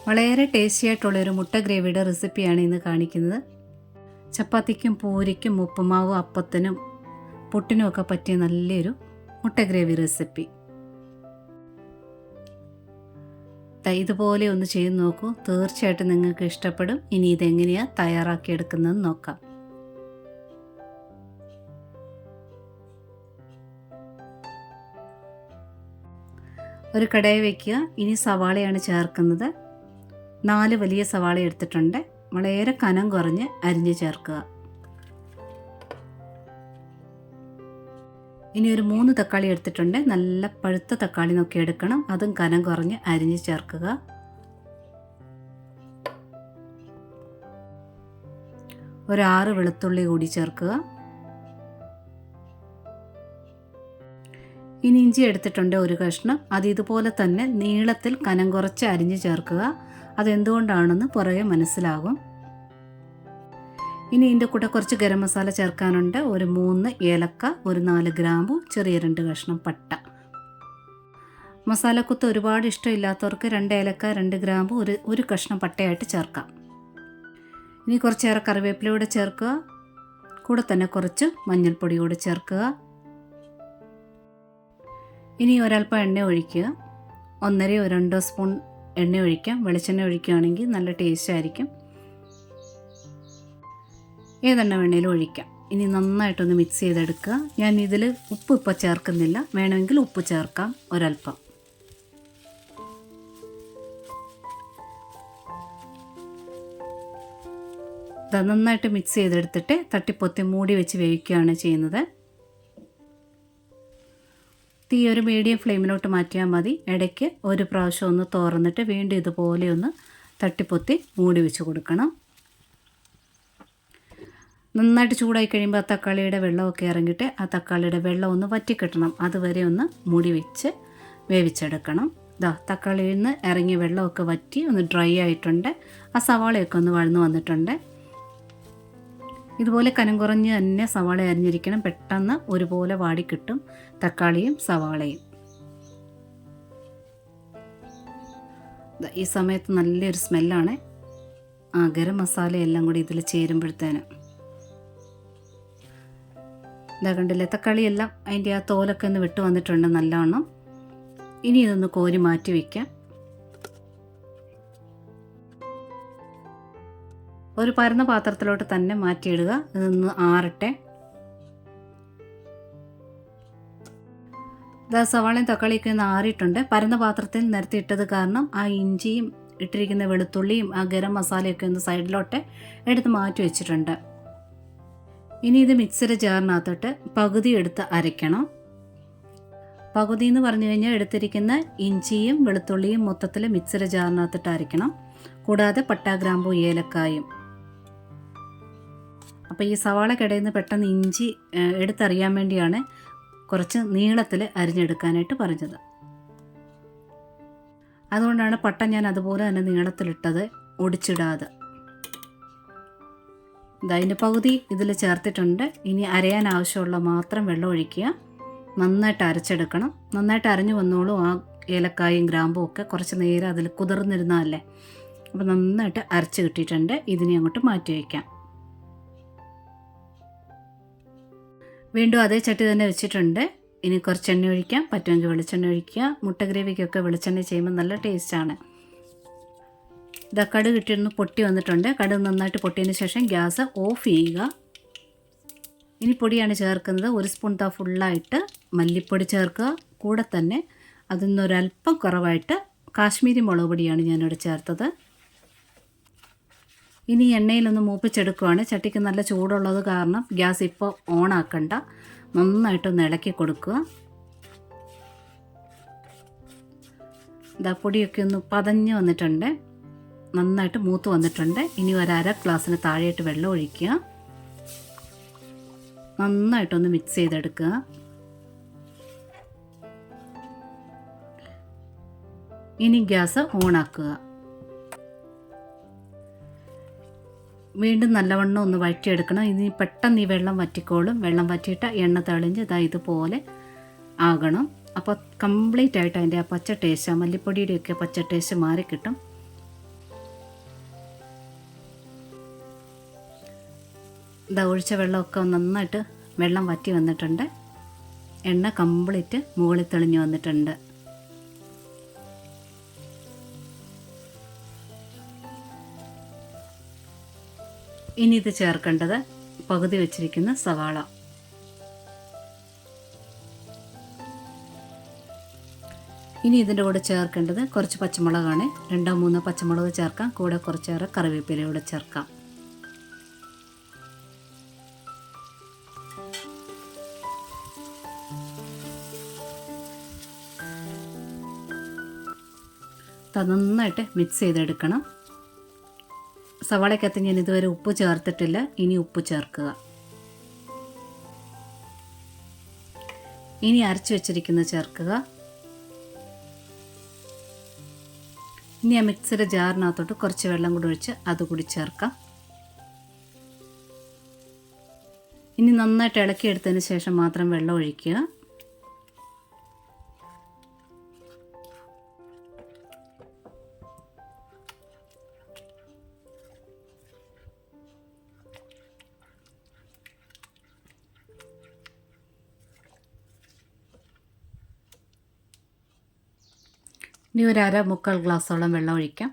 വളരെ ടേസ്റ്റി ആയിട്ടുള്ളൊരു മുട്ട ഗ്രേവിയുടെ റെസിപ്പിയാണ് ഇന്ന് കാണിക്കുന്നത്. ചപ്പാത്തിക്കും പൂരിക്കും ഉപ്പുമാവും അപ്പത്തിനും പുട്ടിനും ഒക്കെ പറ്റിയ നല്ലൊരു മുട്ട ഗ്രേവി റെസിപ്പി. ഇതുപോലെ ഒന്ന് ചെയ്ത് നോക്കൂ, തീർച്ചയായിട്ടും നിങ്ങൾക്ക് ഇഷ്ടപ്പെടും. ഇനി ഇതെങ്ങനെയാണ് തയ്യാറാക്കിയെടുക്കുന്നതെന്ന് നോക്കാം. ഒരു കടായി വയ്ക്കുക. ഇനി സവാളയാണ് ചേർക്കുന്നത്. 4 വലിയ സവാള എടുത്തിട്ടുണ്ട്. വളരെ കനം കുറഞ്ഞ് അരിഞ്ഞ് ചേർക്കുക. ഇനി ഒരു 3 തക്കാളി എടുത്തിട്ടുണ്ട്. നല്ല പഴുത്ത തക്കാളി നോക്കി എടുക്കണം. അതും കനം കുറഞ്ഞ് അരിഞ്ഞ് ചേർക്കുക. ഒരു 6 വെളുത്തുള്ളി കൂടി ചേർക്കുക. ഇനി ഇഞ്ചി എടുത്തിട്ടുണ്ട് ഒരു കഷ്ണം. അത് ഇതുപോലെ തന്നെ നീളത്തിൽ കനം കുറച്ച് അരിഞ്ഞ് ചേർക്കുക. അതെന്തുകൊണ്ടാണെന്ന് പുറകെ മനസ്സിലാകും. ഇനി ഇതിൻ്റെ കൂടെ കുറച്ച് ഗരം മസാല ചേർക്കാനുണ്ട്. ഒരു 3 ഏലക്ക, ഒരു 4 ഗ്രാമ്പു, ചെറിയ 2 കഷ്ണം പട്ട. മസാലക്കുത്ത് ഒരുപാട് ഇഷ്ടമില്ലാത്തവർക്ക് 2 ഏലക്ക, 2 ഗ്രാമ്പു, ഒരു കഷ്ണം പട്ടയായിട്ട് ചേർക്കാം. ഇനി കുറച്ചേറെ കറിവേപ്പില കൂടെ ചേർക്കുക. കൂടെ തന്നെ കുറച്ച് മഞ്ഞൾപ്പൊടി കൂടെ ചേർക്കുക. ഇനി ഒരൽപ്പം എണ്ണ ഒഴിക്കുക. 1-2 സ്പൂൺ എണ്ണ ഒഴിക്കാം. വെളിച്ചെണ്ണ ഒഴിക്കുകയാണെങ്കിൽ നല്ല ടേസ്റ്റ് ആയിരിക്കും. ഏതെണ്ണ വേണേലും ഒഴിക്കാം. ഇനി നന്നായിട്ടൊന്ന് മിക്സ് ചെയ്തെടുക്കുക. ഞാൻ ഇതിൽ ഉപ്പ് ഇപ്പോൾ ചേർക്കുന്നില്ല, വേണമെങ്കിൽ ഉപ്പ് ചേർക്കാം ഒരൽപ്പം. നന്നായിട്ട് മിക്സ് ചെയ്തെടുത്തിട്ട് തട്ടിപ്പൊത്തി മൂടി വെച്ച് വേവിക്കുകയാണ് ചെയ്യുന്നത്. തീ ഒരു മീഡിയം ഫ്ലെയിമിലോട്ട് മാറ്റിയാൽ മതി. ഇടയ്ക്ക് ഒരു പ്രാവശ്യം ഒന്ന് തുറന്നിട്ട് വീണ്ടും ഇതുപോലെ ഒന്ന് തട്ടിപ്പൊത്തി മൂടി വെച്ച് കൊടുക്കണം. നന്നായിട്ട് ചൂടായി കഴിയുമ്പോൾ ആ തക്കാളിയുടെ വെള്ളമൊക്കെ ഇറങ്ങിയിട്ട് ആ തക്കാളിയുടെ വെള്ളം ഒന്ന് വറ്റിക്കിട്ടണം. അതുവരെ ഒന്ന് മൂടി വെച്ച് വേവിച്ചെടുക്കണം. തക്കാളിയിൽ നിന്ന് ഇറങ്ങിയ വെള്ളമൊക്കെ വറ്റി ഒന്ന് ഡ്രൈ ആയിട്ടുണ്ട്. ആ സവാളയൊക്കെ ഒന്ന് വഴന്ന് വന്നിട്ടുണ്ട്. ഇതുപോലെ കനം കുറഞ്ഞ് തന്നെ സവാള അരിഞ്ഞിരിക്കണം. പെട്ടെന്ന് ഒരുപോലെ വാടിക്കിട്ടും തക്കാളിയും സവാളയും. ഈ സമയത്ത് നല്ലൊരു സ്മെല്ലാണ്. ഗരം മസാലയെല്ലാം കൂടി ഇതിൽ ചേരുമ്പോഴത്തേന് കണ്ടില്ലേ, തക്കാളിയെല്ലാം അതിൻ്റെ ആ തോലൊക്കെ ഒന്ന് വിട്ട് വന്നിട്ടുണ്ട് നല്ലവണ്ണം. ഇനി ഇതൊന്ന് കോരി മാറ്റി വയ്ക്കാം. ഒരു പരന്ന പാത്രത്തിലോട്ട് തന്നെ മാറ്റിയിടുക. ഇതൊന്ന് ആറട്ടെ. സവാളയും തക്കാളിയൊക്കെ ഒന്ന് ആറിയിട്ടുണ്ട്. പരന്ന പാത്രത്തിൽ നിരത്തിയിട്ടത് കാരണം ആ ഇഞ്ചിയും ഇട്ടിരിക്കുന്ന വെളുത്തുള്ളിയും ആ ഗരം മസാലയൊക്കെ ഒന്ന് സൈഡിലോട്ട് എടുത്ത് മാറ്റി വെച്ചിട്ടുണ്ട്. ഇനി ഇത് മിക്സിയുടെ ജാറിനകത്തോട്ട് പകുതി എടുത്ത് അരയ്ക്കണം. പകുതി എന്ന് പറഞ്ഞു കഴിഞ്ഞാൽ എടുത്തിരിക്കുന്ന ഇഞ്ചിയും വെളുത്തുള്ളിയും മൊത്തത്തിൽ മിക്സിയുടെ ജാറിനകത്തോട്ട് അരയ്ക്കണം. കൂടാതെ പട്ട, ഗ്രാമ്പു, ഏലക്കായും. അപ്പോൾ ഈ സവാളക്കിടയിൽ നിന്ന് പെട്ടെന്ന് ഇഞ്ചി എടുത്തറിയാൻ വേണ്ടിയാണ് കുറച്ച് നീളത്തിൽ അരിഞ്ഞെടുക്കാനായിട്ട് പറഞ്ഞത്. അതുകൊണ്ടാണ് പട്ട ഞാൻ അതുപോലെ തന്നെ നീളത്തിലിട്ടത്, ഒടിച്ചിടാതെ. അതിൻ്റെ പകുതി ഇതിൽ ചേർത്തിട്ടുണ്ട്. ഇനി അരയാൻ ആവശ്യമുള്ള മാത്രം വെള്ളം ഒഴിക്കുക. നന്നായിട്ട് അരച്ചെടുക്കണം. നന്നായിട്ട് അരഞ്ഞു വന്നോളൂ. ആ ഏലക്കായും ഗ്രാമ്പും ഒക്കെ കുറച്ച് നേരം അതിൽ കുതിർന്നിരുന്നതല്ലേ. അപ്പോൾ നന്നായിട്ട് അരച്ച് കിട്ടിയിട്ടുണ്ട്. ഇതിനെ അങ്ങോട്ട് മാറ്റി വയ്ക്കാം. വീണ്ടും അതേ ചട്ടി തന്നെ വെച്ചിട്ടുണ്ട്. ഇനി കുറച്ച് എണ്ണ ഒഴിക്കാം. പറ്റുമെങ്കിൽ വെളിച്ചെണ്ണ ഒഴിക്കുക. മുട്ട ഗ്രേവിക്കൊക്കെ വെളിച്ചെണ്ണ ചെയ്യുമ്പോൾ നല്ല ടേസ്റ്റാണ്. കടുക് ഇട്ടിരുന്ന് പൊട്ടി വന്നിട്ടുണ്ട്. കടുക് നന്നായിട്ട് പൊട്ടിയതിന് ശേഷം ഗ്യാസ് ഓഫ് ചെയ്യുക. ഇനി പൊടിയാണ് ചേർക്കുന്നത്. 1 സ്പൂൺ ഫുള്ളായിട്ട് മല്ലിപ്പൊടി ചേർക്കുക. കൂടെ തന്നെ അതിൽ നിന്നൊരല്പം കുറവായിട്ട് കാശ്മീരി മുളക് പൊടിയാണ് ഞാനിവിടെ ചേർത്തത്. ഇനി എണ്ണയിലൊന്ന് മൂപ്പിച്ചെടുക്കുകയാണ്. ചട്ടിക്ക് നല്ല ചൂടുള്ളത് കാരണം ഗ്യാസ് ഇപ്പോൾ ഓണാക്കണ്ട. നന്നായിട്ടൊന്ന് ഇളക്കി കൊടുക്കുക. പൊടിയൊക്കെ ഒന്ന് പതഞ്ഞ് വന്നിട്ടുണ്ട്. നന്നായിട്ട് മൂത്ത് വന്നിട്ടുണ്ട്. ഇനി ഒരു 1/2 ഗ്ലാസ്സിന് താഴെയായിട്ട് വെള്ളം ഒഴിക്കുക. നന്നായിട്ടൊന്ന് മിക്സ് ചെയ്തെടുക്കുക. ഇനി ഗ്യാസ് ഓണാക്കുക. വീണ്ടും നല്ലവണ്ണം ഒന്ന് വഴറ്റിയെടുക്കണം. ഇനി പെട്ടെന്ന് ഈ വെള്ളം വറ്റിക്കോളും. വെള്ളം വറ്റിയിട്ട് എണ്ണ തെളിഞ്ഞ് ഇതുപോലെ ആകണം. അപ്പോൾ കംപ്ലീറ്റ് ആയിട്ട് അതിൻ്റെ ആ പച്ച ടേസ്റ്റ്, ആ മല്ലിപ്പൊടിയുടെയൊക്കെ പച്ച ടേസ്റ്റ് മാറിക്കിട്ടും. ഇതാ ഒഴിച്ച വെള്ളമൊക്കെ നന്നായിട്ട് വെള്ളം വറ്റി വന്നിട്ടുണ്ട്. എണ്ണ കംപ്ലീറ്റ് മുകളിൽ തെളിഞ്ഞു വന്നിട്ടുണ്ട്. ഇനി ഇത് ചേർക്കേണ്ടത് പകുതി വെച്ചിരിക്കുന്ന സവാള. ഇനി ഇതിൻ്റെ കൂടെ ചേർക്കേണ്ടത് കുറച്ച് പച്ചമുളകാണ്. 2-3 പച്ചമുളക് ചേർക്കാം. കൂടെ കുറച്ചേറെ കറിവേപ്പിലയൂടെ ചേർക്കാം. നന്നായിട്ട് മിക്സ് ചെയ്തെടുക്കണം. സവാളയ്ക്കകത്ത് ഞാൻ ഇതുവരെ ഉപ്പ് ചേർത്തിട്ടില്ല. ഇനി ഉപ്പ് ചേർക്കുക. ഇനി അരച്ചു വെച്ചിരിക്കുന്നത് ചേർക്കുക. ഇനി ആ മിക്സിയുടെ ജാറിനകത്തോട്ട് കുറച്ച് വെള്ളം കൂടി ഒഴിച്ച് അതുകൂടി ചേർക്കാം. ഇനി നന്നായിട്ട് ഇളക്കിയെടുത്തതിന് ശേഷം മാത്രം വെള്ളം ഒഴിക്കുക. ഇനി ഒരു 1/2-3 ഗ്ലാസ്സോളം വെള്ളം ഒഴിക്കാം.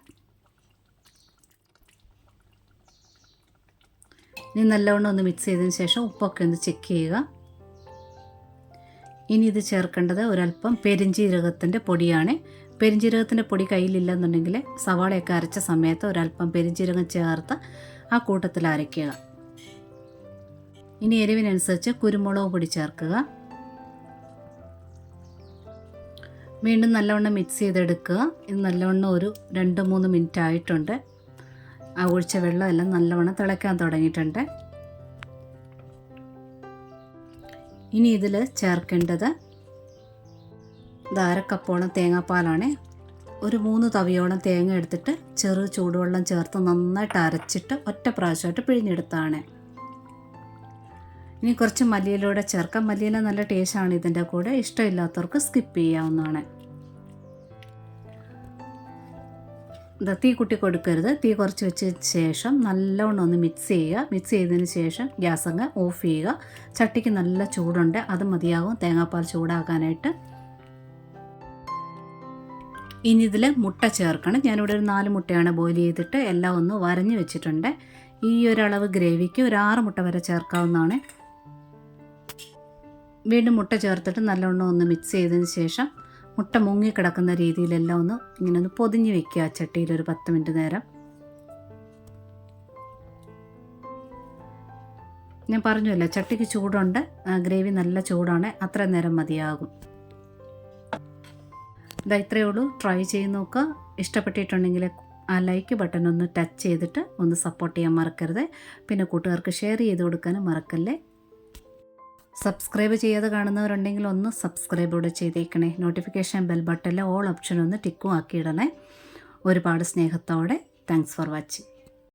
ഇനി നല്ലവണ്ണം ഒന്ന് മിക്സ് ചെയ്തതിന് ശേഷം ഉപ്പൊക്കെ ഒന്ന് ചെക്ക് ചെയ്യുക. ഇനി ഇത് ചേർക്കേണ്ടത് ഒരല്പം പെരിഞ്ജീരകത്തിൻ്റെ പൊടിയാണ്. പെരിഞ്ജീരകത്തിൻ്റെ പൊടി കയ്യിലില്ലെന്നുണ്ടെങ്കിൽ സവാളയൊക്കെ അരച്ച സമയത്ത് ഒരല്പം പെരിഞ്ജീരകം ചേർത്ത് ആ കൂട്ടത്തിൽ അരയ്ക്കുക. ഇനി എരിവിനനുസരിച്ച് കുരുമുളക് പൊടി ചേർക്കുക. വീണ്ടും നല്ലവണ്ണം മിക്സ് ചെയ്തെടുക്കുക. ഇത് നല്ലവണ്ണം ഒരു 2-3 മിനിറ്റ് ആയിട്ടുണ്ട്. ആ ഒഴിച്ച വെള്ളമെല്ലാം നല്ലവണ്ണം തിളയ്ക്കാൻ തുടങ്ങിയിട്ടുണ്ട്. ഇനി ഇതിൽ ചേർക്കേണ്ടത് 1/2 കപ്പോളം തേങ്ങാപ്പാലാണ്. ഒരു 3 തവിയോളം തേങ്ങ എടുത്തിട്ട് ചെറു ചൂടുവെള്ളം ചേർത്ത് നന്നായിട്ട് അരച്ചിട്ട് ഒറ്റ പ്രാവശ്യമായിട്ട് പിഴിഞ്ഞെടുത്താണ്. ഇനി കുറച്ച് മല്ലിയിലൂടെ ചേർക്കാം. മല്ലിയില നല്ല ടേസ്റ്റാണ് ഇതിൻ്റെ കൂടെ. ഇഷ്ടമില്ലാത്തവർക്ക് സ്കിപ്പ് ചെയ്യാവുന്നതാണ്. തീ കൂട്ടി കൊടുക്കരുത്. തീ കുറച്ച് വെച്ചതിന് ശേഷം നല്ലവണ്ണം ഒന്ന് മിക്സ് ചെയ്യുക. മിക്സ് ചെയ്തതിന് ശേഷം ഗ്യാസ് അങ്ങ് ഓഫ് ചെയ്യുക. ചട്ടിക്ക് നല്ല ചൂടുണ്ട്, അത് മതിയാകും തേങ്ങാപ്പാൽ ചൂടാക്കാനായിട്ട്. ഇനി ഇതിൽ മുട്ട ചേർക്കണം. ഞാനിവിടെ ഒരു 4 മുട്ടയാണ് ബോയിൽ ചെയ്തിട്ട് എല്ലാം ഒന്ന് വരഞ്ഞ് വെച്ചിട്ടുണ്ട്. ഈ ഒരളവ് ഗ്രേവിക്ക് ഒരു 6 മുട്ട വരെ ചേർക്കാവുന്നതാണ്. വീണ്ടും മുട്ട ചേർത്തിട്ട് നല്ലവണ്ണം ഒന്ന് മിക്സ് ചെയ്തതിന് ശേഷം മുട്ട മുങ്ങിക്കിടക്കുന്ന രീതിയിലെല്ലാം ഇങ്ങനെ ഒന്ന് പൊതിഞ്ഞ് വെക്കുക ചട്ടിയിൽ ഒരു 10 മിനിറ്റ് നേരം. ഞാൻ പറഞ്ഞല്ലോ ചട്ടിക്ക് ചൂടുണ്ട്, ഗ്രേവി നല്ല ചൂടാണ്, അത്ര നേരം മതിയാകും. ഇത്രയേ ഉള്ളൂ. ട്രൈ ചെയ്ത് നോക്കുക. ഇഷ്ടപ്പെട്ടിട്ടുണ്ടെങ്കിൽ ആ ലൈക്ക് ബട്ടൺ ഒന്ന് ടച്ച് ചെയ്തിട്ട് ഒന്ന് സപ്പോർട്ട് ചെയ്യാൻ മറക്കരുത്. പിന്നെ കൂട്ടുകാർക്ക് ഷെയർ ചെയ്ത് കൊടുക്കാനും മറക്കല്ലേ. സബ്സ്ക്രൈബ് ചെയ്യാതെ കാണുന്നവരുണ്ടെങ്കിൽ ഒന്ന് സബ്സ്ക്രൈബ് കൂടെ ചെയ്തേക്കണേ. നോട്ടിഫിക്കേഷൻ ബെൽ ബട്ടണിലെ ഓൾ ഓപ്ഷൻ ഒന്ന് ടിക്കും ആക്കിയിടണേ. ഒരുപാട് സ്നേഹത്തോടെ. Thanks for watching.